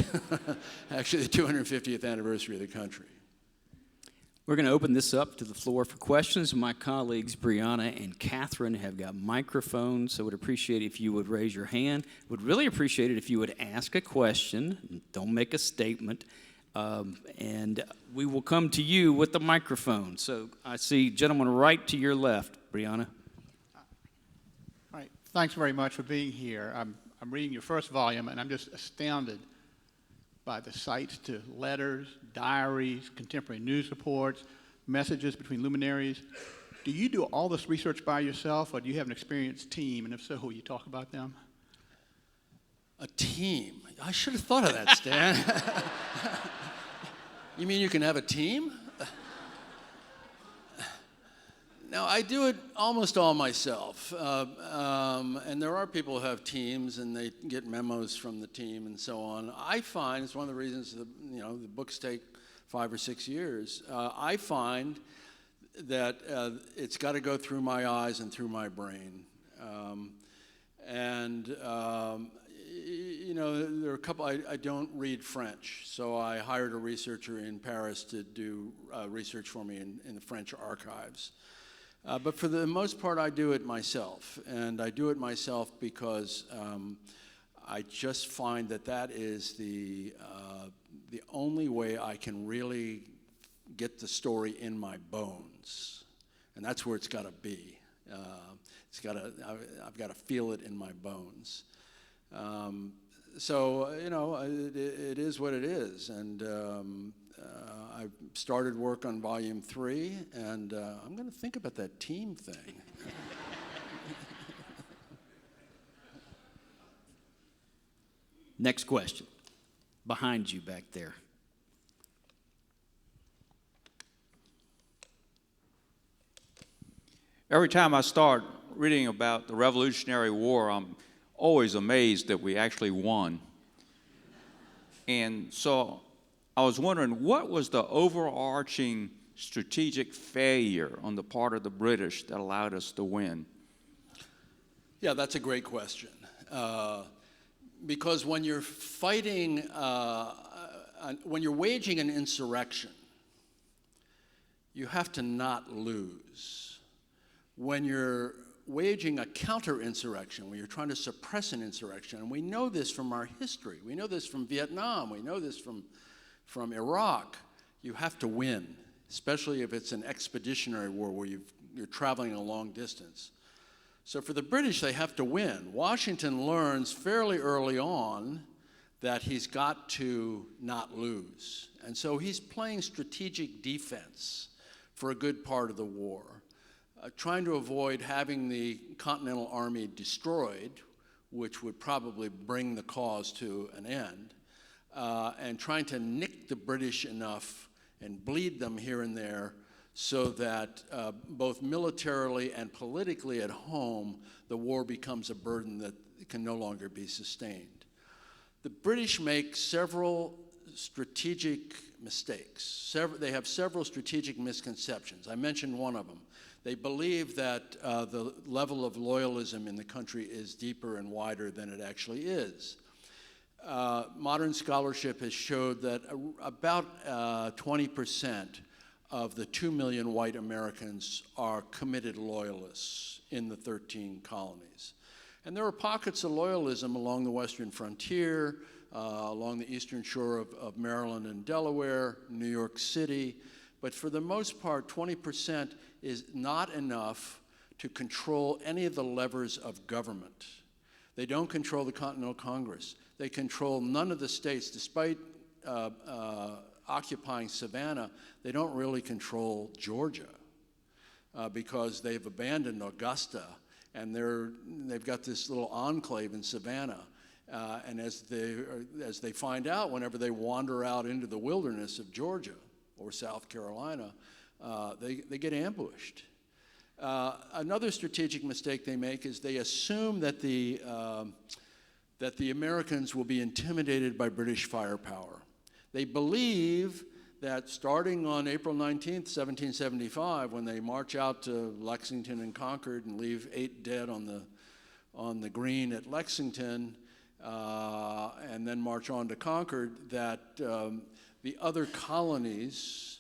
actually the 250th anniversary of the country. We're going to open this up to the floor for questions. My colleagues Brianna and Catherine have got microphones, so would appreciate it if you would raise your hand. Would really appreciate it if you would ask a question. Don't make a statement. And we will come to you with the microphone. So I see gentleman right to your left, Brianna. All right. Thanks very much for being here. I'm reading your first volume, and I'm just astounded by the cites to letters, diaries, contemporary news reports, messages between luminaries. Do you do all this research by yourself, or do you have an experienced team? And if so, will you talk about them? A team? I should have thought of that, Stan. You mean you can have a team? No, I do it almost all myself. And there are people who have teams, and they get memos from the team and so on. I find, it's one of the reasons the books take 5 or 6 years. I find that it's got to go through my eyes and through my brain. There are a couple, I don't read French, so I hired a researcher in Paris to do research for me in the French archives. But for the most part, I do it myself, and I do it myself because I just find that is the only way I can really get the story in my bones, and that's where it's got to be. I've got to feel it in my bones. It is what it is, and I started work on Volume 3, and I'm going to think about that team thing. Next question. Behind you back there. Every time I start reading about the Revolutionary War, I'm always amazed that we actually won. And so I was wondering, what was the overarching strategic failure on the part of the British that allowed us to win? Yeah, that's a great question. Because when you're fighting, when you're waging an insurrection, you have to not lose. When you're waging a counter-insurrection, when you're trying to suppress an insurrection, and we know this from our history, we know this from Vietnam, we know this from Iraq, you have to win, especially if it's an expeditionary war where you're traveling a long distance. So for the British, they have to win. Washington learns fairly early on that he's got to not lose. And so he's playing strategic defense for a good part of the war, trying to avoid having the Continental Army destroyed, which would probably bring the cause to an end, and trying to nick the British enough and bleed them here and there so that both militarily and politically at home, the war becomes a burden that can no longer be sustained. The British make several strategic mistakes. They have several strategic misconceptions. I mentioned one of them. They believe that the level of loyalism in the country is deeper and wider than it actually is. Modern scholarship has showed that about 20% of the 2 million white Americans are committed loyalists in the 13 colonies. And there are pockets of loyalism along the western frontier, along the eastern shore of Maryland and Delaware, New York City. But for the most part, 20% is not enough to control any of the levers of government. They don't control the Continental Congress. They control none of the states. Despite occupying Savannah, they don't really control Georgia because they've abandoned Augusta, and they've got this little enclave in Savannah. And as they find out, whenever they wander out into the wilderness of Georgia or South Carolina, they get ambushed. Another strategic mistake they make is they assume that the Americans will be intimidated by British firepower. They believe that starting on April 19th, 1775, when they march out to Lexington and Concord and leave 8 dead on the green at Lexington, and then march on to Concord, that the other colonies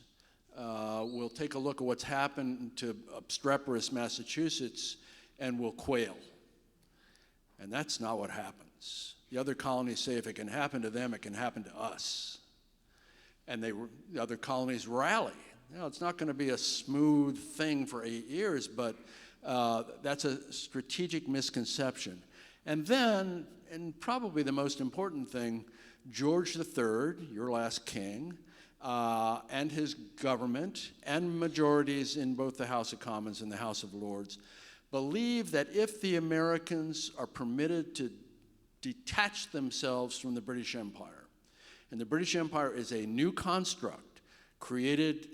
will take a look at what's happened to obstreperous Massachusetts and will quail. And that's not what happens. The other colonies say if it can happen to them, it can happen to us. And the other colonies rally. You know, it's not going to be a smooth thing for 8 years, but that's a strategic misconception. And then, and probably the most important thing, George III, your last king, and his government, and majorities in both the House of Commons and the House of Lords, believe that if the Americans are permitted to detach themselves from the British Empire, and the British Empire is a new construct created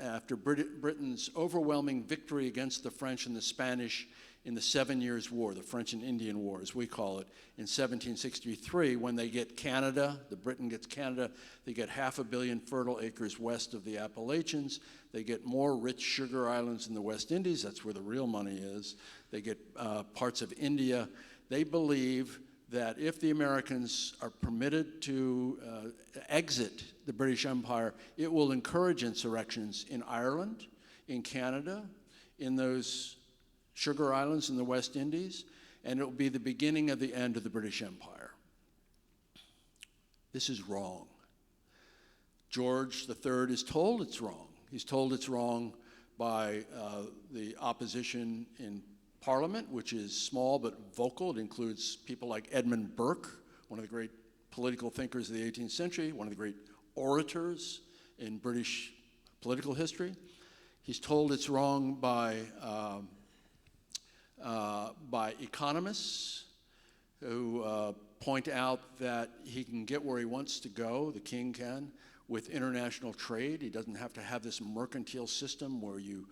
after Britain's overwhelming victory against the French and the Spanish in the 7 Years' War, the French and Indian War, as we call it, in 1763, when they get Canada, Britain gets Canada, they get 500 million fertile acres west of the Appalachians, they get more rich sugar islands in the West Indies, that's where the real money is, they get parts of India. They believe that if the Americans are permitted to exit the British Empire, it will encourage insurrections in Ireland, in Canada, in those sugar islands in the West Indies, and it will be the beginning of the end of the British Empire. This is wrong. George III is told it's wrong. He's told it's wrong by the opposition in Parliament, which is small but vocal. It includes people like Edmund Burke, one of the great political thinkers of the 18th century, one of the great orators in British political history. He's told it's wrong by economists who point out that he can get where he wants to go, the king can, with international trade. He doesn't have to have this mercantile system where you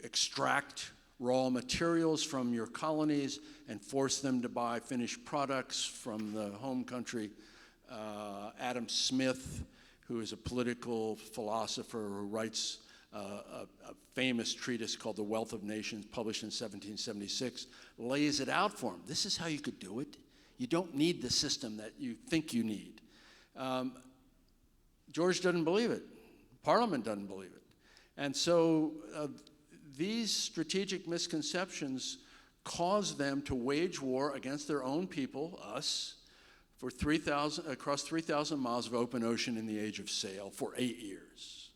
extract raw materials from your colonies and force them to buy finished products from the home country. Adam Smith, who is a political philosopher who writes a famous treatise called The Wealth of Nations, published in 1776, lays it out for him. This is how you could do it. You don't need the system that you think you need. George doesn't believe it. Parliament doesn't believe it. And so these strategic misconceptions cause them to wage war against their own people, us, for across 3,000 miles of open ocean in the age of sail for 8 years.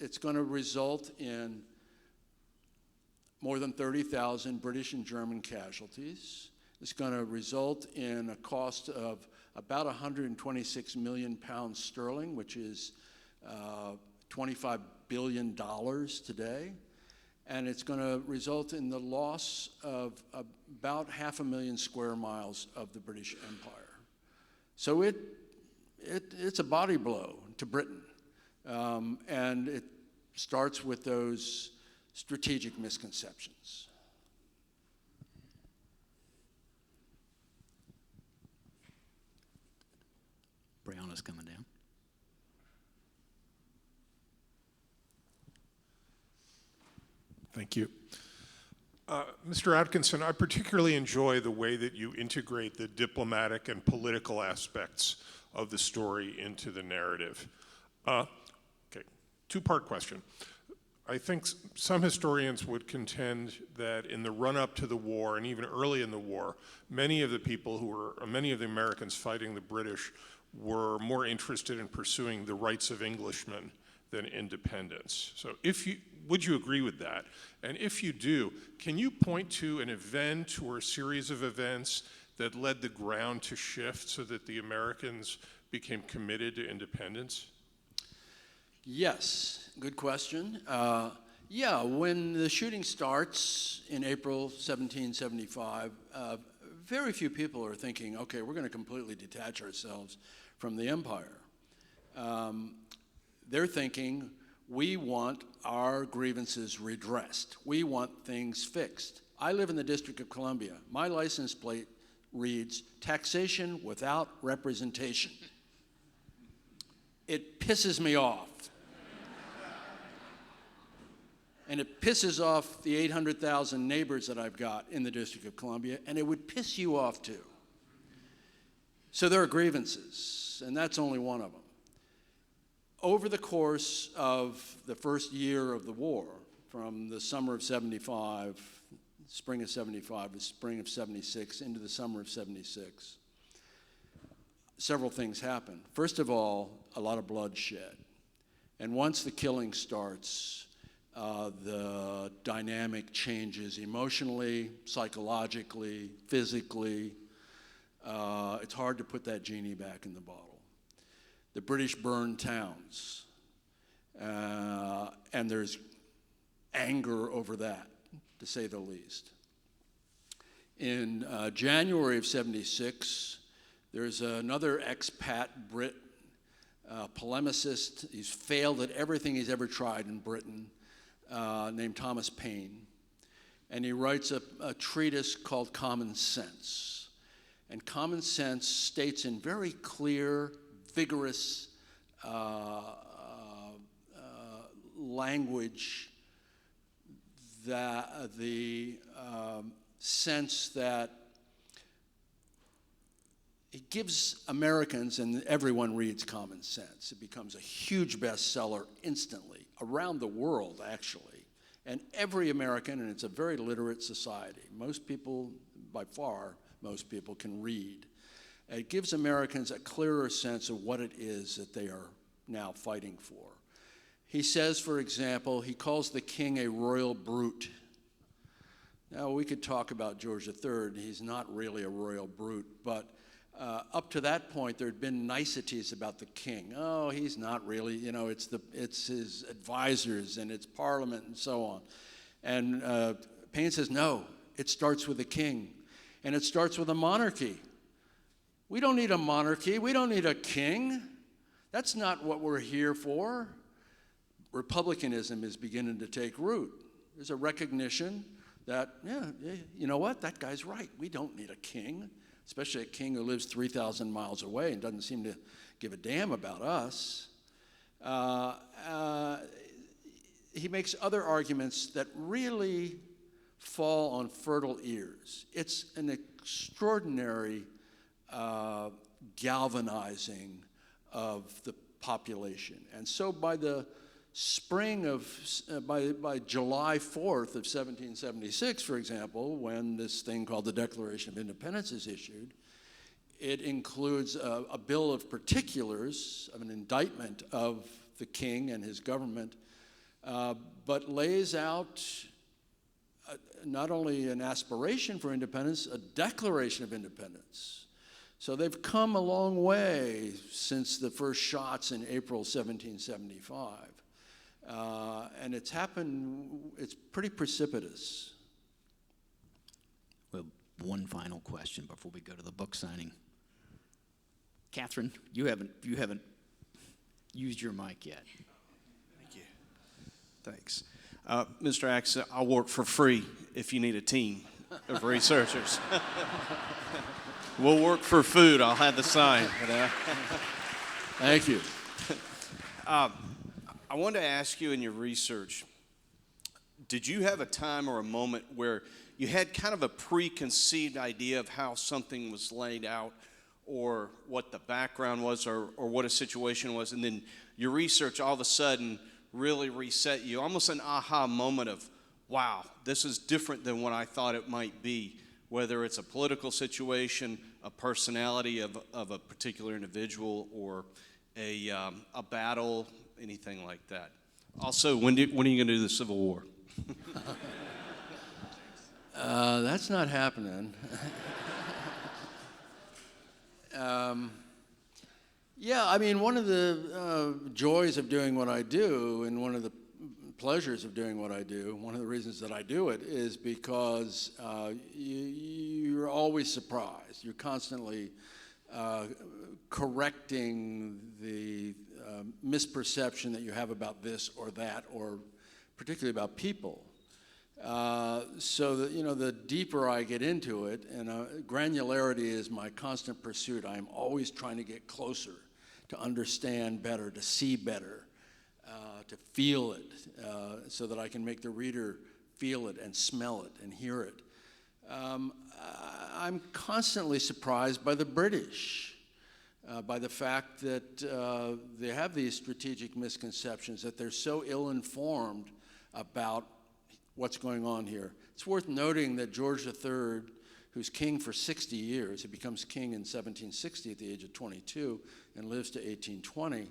It's going to result in more than 30,000 British and German casualties. It's going to result in a cost of about 126 million pounds sterling, which is $25 billion today. And it's going to result in the loss of about 500,000 square miles of the British Empire. So it's a body blow to Britain. And it starts with those strategic misconceptions. Brianna's coming down. Thank you. Mr. Atkinson, I particularly enjoy the way that you integrate the diplomatic and political aspects of the story into the narrative. Okay, two-part question. I think some historians would contend that in the run-up to the war, and even early in the war, many of the Americans fighting the British were more interested in pursuing the rights of Englishmen than independence. So would you agree with that? And if you do, can you point to an event or a series of events that led the ground to shift so that the Americans became committed to independence? Yes, good question. Yeah, when the shooting starts in April 1775, very few people are thinking, okay, we're going to completely detach ourselves from the empire. They're thinking, we want our grievances redressed. We want things fixed. I live in the District of Columbia. My license plate reads, taxation without representation. It pisses me off. And it pisses off the 800,000 neighbors that I've got in the District of Columbia, and it would piss you off too. So there are grievances, and that's only one of them. Over the course of the first year of the war, from the summer of 75, spring of 75, the spring of 76, into the summer of 76, several things happen. First of all, a lot of bloodshed. And once the killing starts, the dynamic changes emotionally, psychologically, physically. It's hard to put that genie back in the bottle. The British burned towns, and there's anger over that, to say the least. In January of 76, there's another expat Brit, polemicist. He's failed at everything he's ever tried in Britain, named Thomas Paine. And he writes a treatise called Common Sense. And Common Sense states in very clear, vigorous language that the sense that it gives Americans, and everyone reads Common Sense. It becomes a huge bestseller instantly, around the world actually. And every American, and it's a very literate society, most people, by far, most people can read. It gives Americans a clearer sense of what it is that they are now fighting for. He says, for example, he calls the king a royal brute. Now, we could talk about George III. He's not really a royal brute, but up to that point, there had been niceties about the king. Oh, he's not really, it's his advisors and it's parliament and so on. And Paine says, no, it starts with the king, and it starts with a monarchy. We don't need a monarchy. We don't need a king. That's not what we're here for. Republicanism is beginning to take root. There's a recognition that, yeah, you know what? That guy's right. We don't need a king, especially a king who lives 3,000 miles away and doesn't seem to give a damn about us. He makes other arguments that really fall on fertile ears. It's an extraordinary galvanizing of the population. And so by the spring of, by July 4th of 1776, for example, when this thing called the Declaration of Independence is issued, it includes a bill of particulars, of an indictment of the king and his government, but lays out not only an aspiration for independence, a declaration of independence. So they've come a long way since the first shots in April 1775. And it's happened, it's pretty precipitous. Well, one final question before we go to the book signing. Catherine, you haven't used your mic yet. Thank you. Thanks. Mr. Atkinson, I'll work for free if you need a team of researchers. We'll work for food. I'll have the sign. Thank you. I wanted to ask you in your research, did you have a time or a moment where you had kind of a preconceived idea of how something was laid out, or what the background was, or what a situation was, and then your research all of a sudden really reset you, almost an aha moment of, wow, this is different than what I thought it might be, whether it's a political situation, a personality of a particular individual, or a battle, anything like that. Also, when are you going to do the Civil War? That's not happening. Yeah, I mean, one of the joys of doing what I do, and one of the pleasures of doing what I do, one of the reasons that I do it, is because you're always surprised. You're constantly correcting the misperception that you have about this or that, or particularly about people. So that, the deeper I get into it, and granularity is my constant pursuit. I'm always trying to get closer, to understand better, to see better, to feel it, so that I can make the reader feel it and smell it and hear it. I'm constantly surprised by the British, by the fact that they have these strategic misconceptions, that they're so ill-informed about what's going on here. It's worth noting that George III, who's king for 60 years, he becomes king in 1760 at the age of 22 and lives to 1820,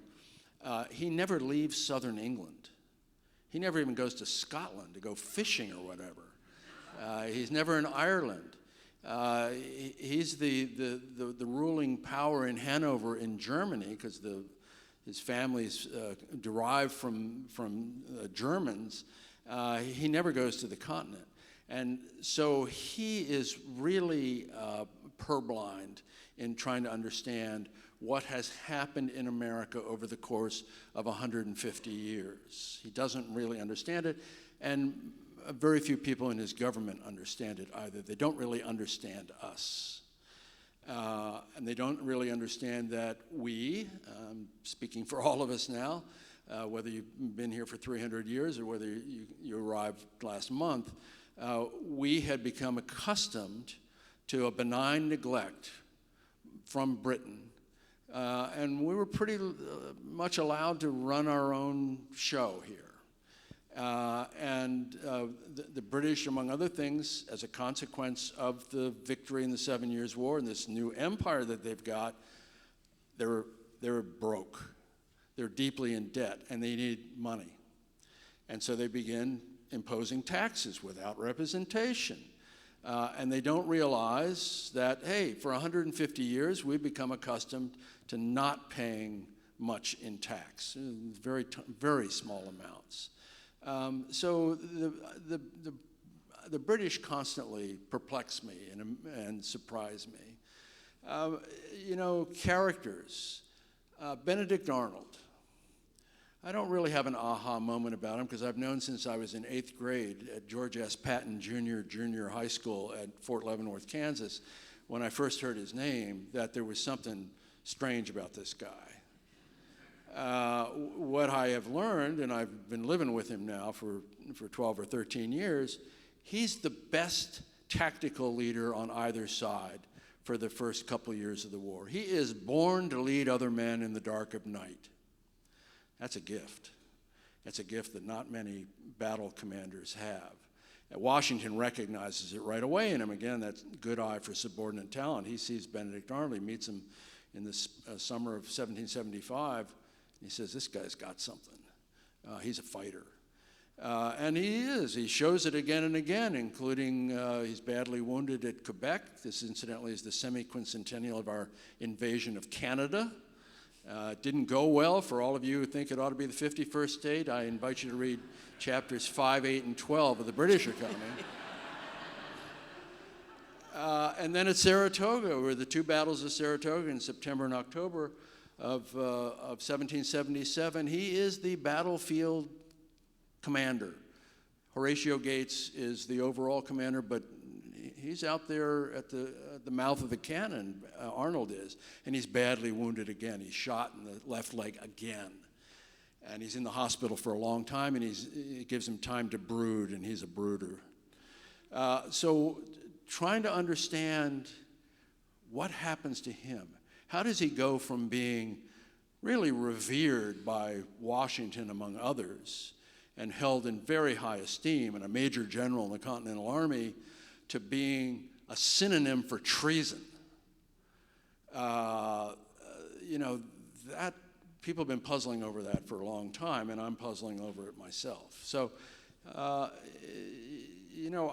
he never leaves southern England. He never even goes to Scotland to go fishing or whatever. He's never in Ireland. He's the ruling power in Hanover in Germany, because his family's derived from Germans. He never goes to the continent. And so he is really purblind in trying to understand what has happened in America over the course of 150 years. He doesn't really understand it, and very few people in his government understand it either. They don't really understand us. And they don't really understand that we, speaking for all of us now, whether you've been here for 300 years or whether you arrived last month, we had become accustomed to a benign neglect from Britain. And we were pretty much allowed to run our own show here. And the British, among other things, as a consequence of the victory in the 7 Years' War and this new empire that they've got, they're broke. They're deeply in debt, and they need money. And so they begin imposing taxes without representation. And they don't realize that, hey, for 150 years, we've become accustomed to not paying much in tax, very, very small amounts. So the British constantly perplex me and surprise me. Characters. Benedict Arnold. I don't really have an aha moment about him, because I've known since I was in 8th grade at George S. Patton Junior High School at Fort Leavenworth, Kansas, when I first heard his name, that there was something strange about this guy. What I have learned, and I've been living with him now for 12 or 13 years, he's the best tactical leader on either side for the first couple years of the war. He is born to lead other men in the dark of night. That's a gift. That's a gift that not many battle commanders have. Washington recognizes it right away in him. Again, that's good eye for subordinate talent. He sees Benedict Arnold. He meets him in the summer of 1775. He says, this guy's got something. He's a fighter. And he is. He shows it again and again, including he's badly wounded at Quebec. This, incidentally, is the semi-quincentennial of our invasion of Canada. It didn't go well. For all of you who think it ought to be the 51st state, I invite you to read chapters 5, 8, and 12 of The British Are Coming. And then at Saratoga, where the two battles of Saratoga in September and October of 1777, he is the battlefield commander. Horatio Gates is the overall commander, but he's out there at the mouth of the cannon, Arnold is, and he's badly wounded again. He's shot in the left leg again. And he's in the hospital for a long time, and it gives him time to brood, and he's a brooder. So trying to understand what happens to him. How does he go from being really revered by Washington, among others, and held in very high esteem and a major general in the Continental Army, to being a synonym for treason? That people have been puzzling over that for a long time, and I'm puzzling over it myself. So, I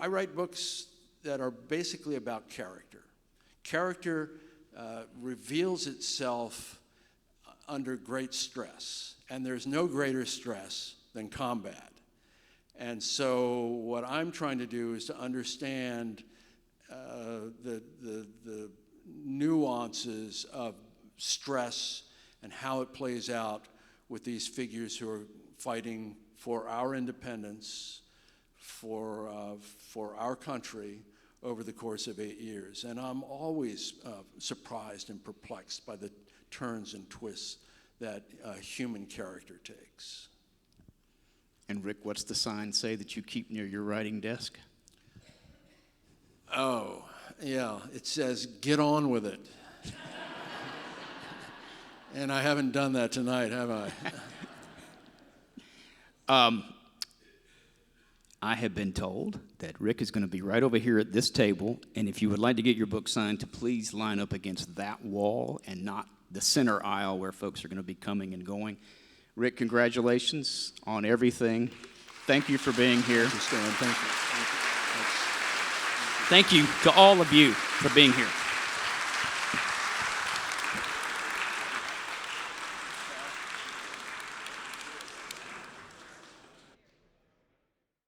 write books that are basically about character. Character reveals itself under great stress, and there's no greater stress than combat. And so what I'm trying to do is to understand the nuances of stress and how it plays out with these figures who are fighting for our independence, for our country over the course of 8 years. And I'm always surprised and perplexed by the turns and twists that human character takes. And Rick, what's the sign say that you keep near your writing desk? Oh, yeah, it says, "Get on with it." And I haven't done that tonight, have I? I have been told that Rick is going to be right over here at this table, and if you would like to get your book signed, to please line up against that wall and not the center aisle where folks are going to be coming and going. Rick, congratulations on everything. Thank you for being here. Thank you, Stan. Thank you. Thank you to all of you for being here.